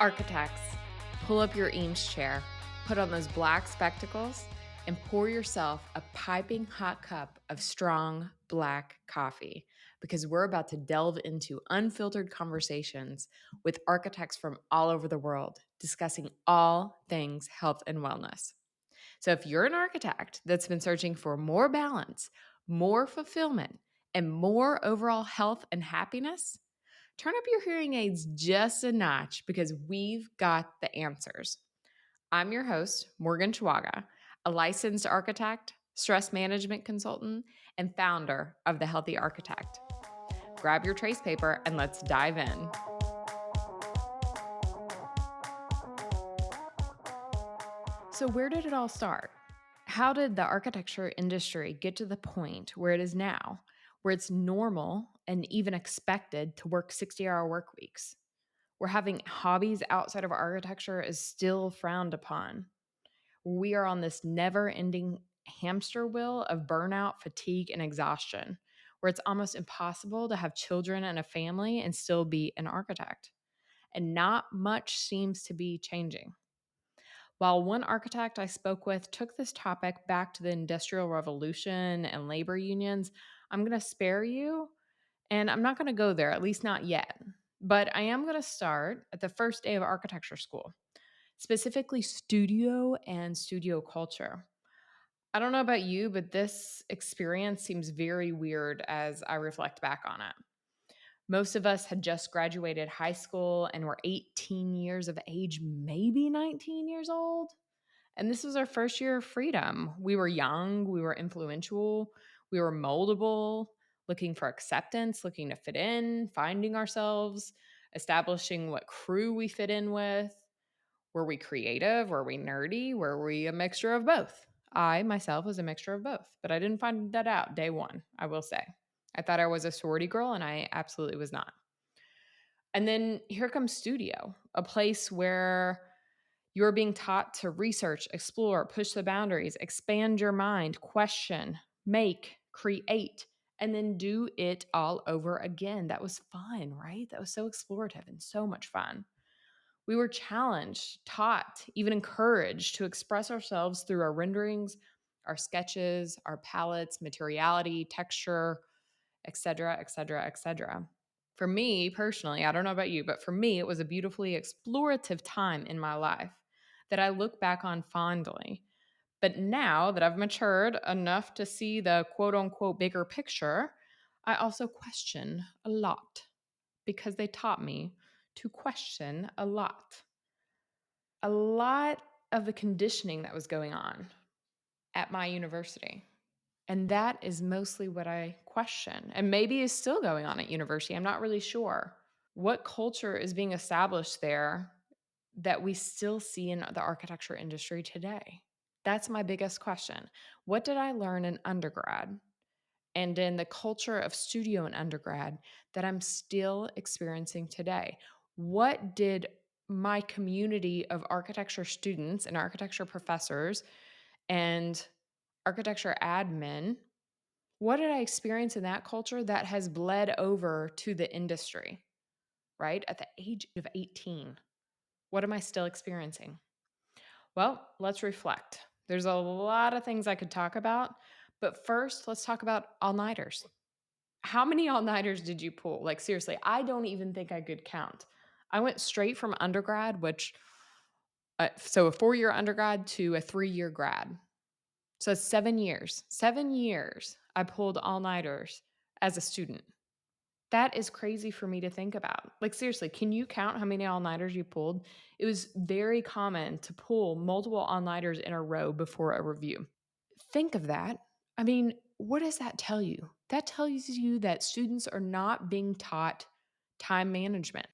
Architects, pull up your Eames chair, put on those black spectacles, and pour yourself a piping hot cup of strong black coffee because we're about to delve into unfiltered conversations with architects from all over the world discussing all things health and wellness. So if you're an architect that's been searching for more balance, more fulfillment, and more overall health and happiness, turn up your hearing aids just a notch because we've got the answers. I'm your host, Morgan Chihuaga, a licensed architect, stress management consultant, and founder of The Healthy Architect. Grab your trace paper and let's dive in. So, where did it all start? How did the architecture industry get to the point where it is now, where it's normal and even expected to work 60-hour work weeks? Where having hobbies outside of architecture is still frowned upon. We are on this never-ending hamster wheel of burnout, fatigue, and exhaustion, where it's almost impossible to have children and a family and still be an architect. And not much seems to be changing. While one architect I spoke with took this topic back to the Industrial Revolution and labor unions, I'm going to spare you and I'm not going to go there, at least not yet. But I am going to start at the first day of architecture school, specifically studio and studio culture. I don't know about you, but this experience seems very weird as I reflect back on it. Most of us had just graduated high school and were 18 years of age, maybe 19 years old. And this was our first year of freedom. We were young, we were influential, we were moldable, looking for acceptance, looking to fit in, finding ourselves, establishing what crew we fit in with. Were we creative? Were we nerdy? Were we a mixture of both? I myself was a mixture of both, but I didn't find that out day one, I will say. I thought I was a sorority girl, and I absolutely was not. And then here comes studio, a place where you're being taught to research, explore, push the boundaries, expand your mind, question, make, create, and then do it all over again. That was fun, right? That was so explorative and so much fun. We were challenged, taught, even encouraged to express ourselves through our renderings, our sketches, our palettes, materiality, texture, etc., etc., etc. For me personally, I don't know about you, but for me, it was a beautifully explorative time in my life that I look back on fondly. But now that I've matured enough to see the quote unquote bigger picture, I also question a lot because they taught me to question a lot. A lot of the conditioning that was going on at my university. And that is mostly what I question, and maybe is still going on at university. I'm not really sure. What culture is being established there that we still see in the architecture industry today? That's my biggest question. What did I learn in undergrad and in the culture of studio in undergrad that I'm still experiencing today? What did my community of architecture students and architecture professors and architecture admin, what did I experience in that culture that has bled over to the industry, right? At the age of 18, what am I still experiencing? Well, let's reflect. There's a lot of things I could talk about, but first, let's talk about all-nighters. How many all-nighters did you pull? Like, seriously, I don't even think I could count. I went straight from undergrad, so a 4-year undergrad to a 3-year grad. So 7 years. 7 years I pulled all-nighters as a student. That is crazy for me to think about. Like, seriously, can you count how many all-nighters you pulled? It was very common to pull multiple all-nighters in a row before a review. Think of that. I mean, what does that tell you? That tells you that students are not being taught time management,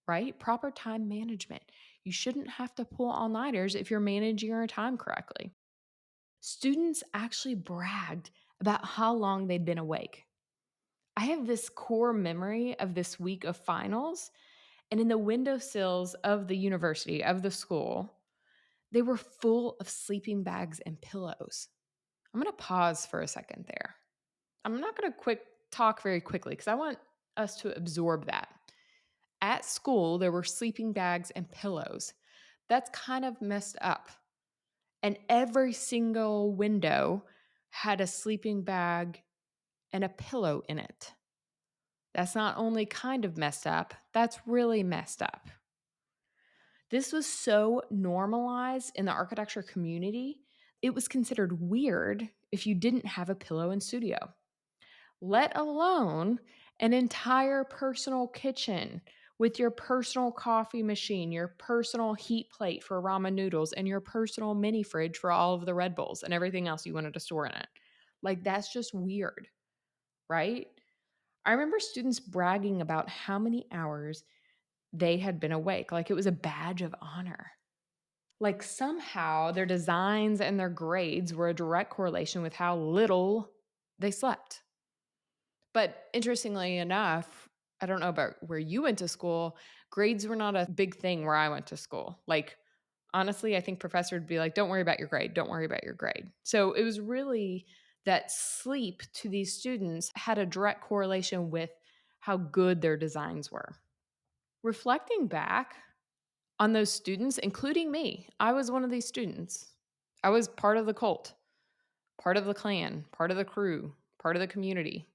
right? Proper time management. You shouldn't have to pull all-nighters if you're managing your time correctly. Students actually bragged about how long they'd been awake. I have this core memory of this week of finals, and in the windowsills of the university, of the school, they were full of sleeping bags and pillows. I'm going to pause for a second there. I'm not going to quick talk very quickly because I want us to absorb that. At school, there were sleeping bags and pillows. That's kind of messed up. And every single window had a sleeping bag and a pillow in it. That's not only kind of messed up, that's really messed up. This was so normalized in the architecture community, it was considered weird if you didn't have a pillow in studio, let alone an entire personal kitchen with your personal coffee machine, your personal heat plate for ramen noodles, and your personal mini fridge for all of the Red Bulls and everything else you wanted to store in it. Like, that's just weird, right? I remember students bragging about how many hours they had been awake, like it was a badge of honor. Like somehow their designs and their grades were a direct correlation with how little they slept. But interestingly enough, I don't know about where you went to school, grades were not a big thing where I went to school. Like, honestly, I think professor would be like, don't worry about your grade, don't worry about your grade. So it was really that sleep to these students had a direct correlation with how good their designs were. Reflecting back on those students, including me, I was one of these students. I was part of the cult, part of the clan, part of the crew, part of the community.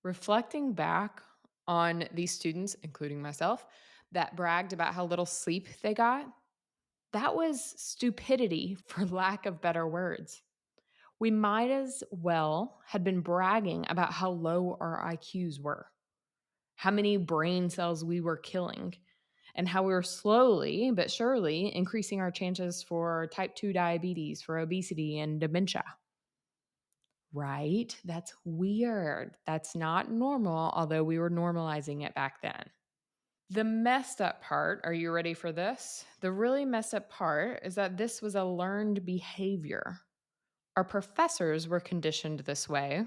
Reflecting back on these students, including myself, that bragged about how little sleep they got, that was stupidity for lack of better words. We might as well had been bragging about how low our IQs were, how many brain cells we were killing, and how we were slowly but surely increasing our chances for type 2 diabetes, for obesity, and dementia. Right? That's weird. That's not normal, although we were normalizing it back then. The messed up part, are you ready for this? The really messed up part is that this was a learned behavior. Our professors were conditioned this way,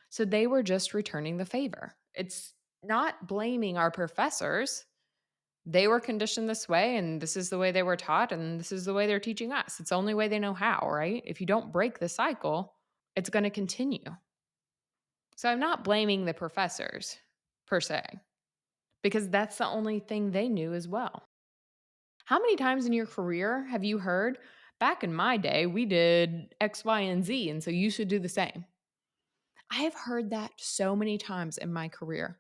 so they were just returning the favor. It's not blaming our professors. They were conditioned this way, and this is the way they were taught, and this is the way they're teaching us. It's the only way they know how, right? If you don't break the cycle, it's going to continue. So I'm not blaming the professors per se, because that's the only thing they knew as well. How many times in your career have you heard, back in my day, we did X, Y, and Z, and so you should do the same? I have heard that so many times in my career.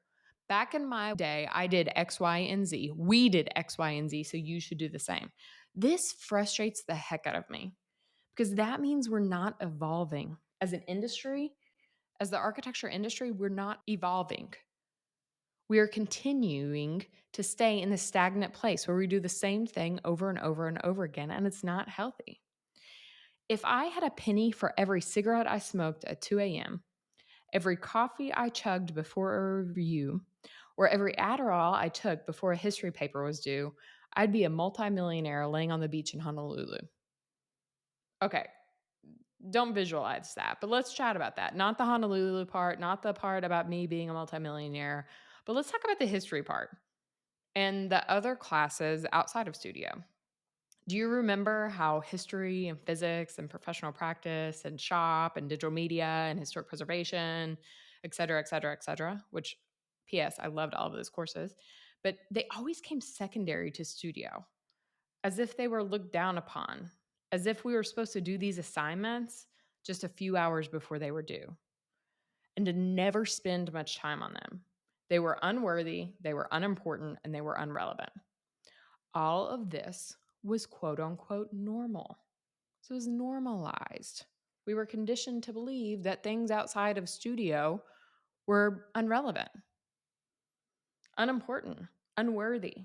Back in my day, I did X, Y, and Z. We did X, Y, and Z, so you should do the same. This frustrates the heck out of me because that means we're not evolving. As an industry, as the architecture industry, we're not evolving. We are continuing to stay in the stagnant place where we do the same thing over and over and over again, and it's not healthy. If I had a penny for every cigarette I smoked at 2 a.m., every coffee I chugged before a review, or every Adderall I took before a history paper was due, I'd be a multimillionaire laying on the beach in Honolulu. Okay, don't visualize that, but let's chat about that. Not the Honolulu part, not the part about me being a multimillionaire, but let's talk about the history part and the other classes outside of studio. Do you remember how history and physics and professional practice and shop and digital media and historic preservation, et cetera, et cetera, et cetera, which, P.S., I loved all of those courses, but they always came secondary to studio, as if they were looked down upon, as if we were supposed to do these assignments just a few hours before they were due, and to never spend much time on them. They were unworthy, they were unimportant, and they were unrelevant. All of this was quote unquote normal. So it was normalized. We were conditioned to believe that things outside of studio were irrelevant, unimportant, unworthy.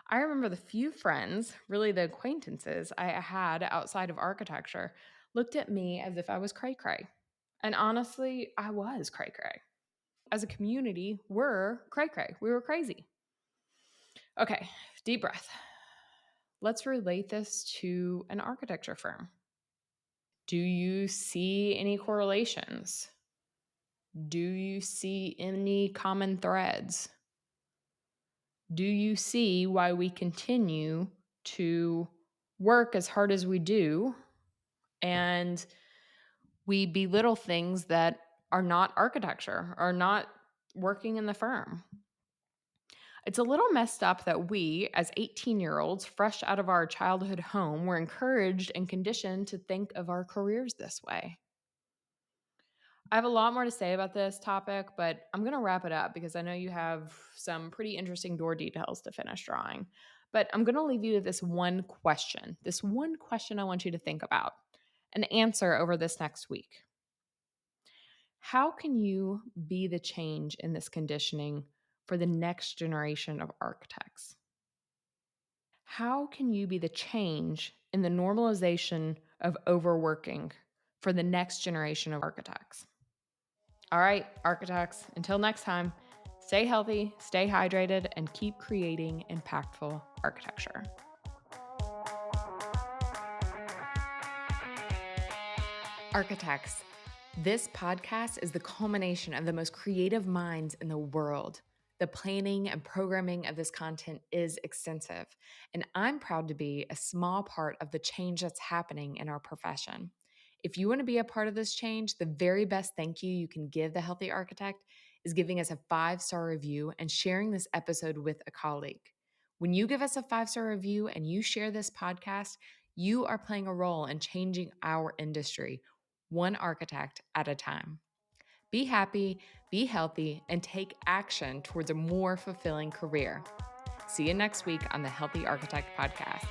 I remember the few friends, really the acquaintances I had outside of architecture, looked at me as if I was cray cray. And honestly, I was cray cray. As a community, we're cray cray. We were crazy. Okay, deep breath. Let's relate this to an architecture firm. Do you see any correlations? Do you see any common threads? Do you see why we continue to work as hard as we do and we belittle things that are not architecture, are not working in the firm? It's a little messed up that we, as 18-year-olds, fresh out of our childhood home, were encouraged and conditioned to think of our careers this way. I have a lot more to say about this topic, but I'm going to wrap it up because I know you have some pretty interesting door details to finish drawing. But I'm going to leave you with this one question I want you to think about and answer over this next week. How can you be the change in this conditioning for the next generation of architects? How can you be the change in the normalization of overworking for the next generation of architects? All right, architects, until next time, stay healthy, stay hydrated, and keep creating impactful architecture. Architects, this podcast is the culmination of the most creative minds in the world. The planning and programming of this content is extensive, and I'm proud to be a small part of the change that's happening in our profession. If you want to be a part of this change, the very best thank you can give the Healthy Architect is giving us a 5-star review and sharing this episode with a colleague. When you give us a 5-star review and you share this podcast, you are playing a role in changing our industry, one architect at a time. Be happy, be healthy, and take action towards a more fulfilling career. See you next week on the Healthy Architect Podcast.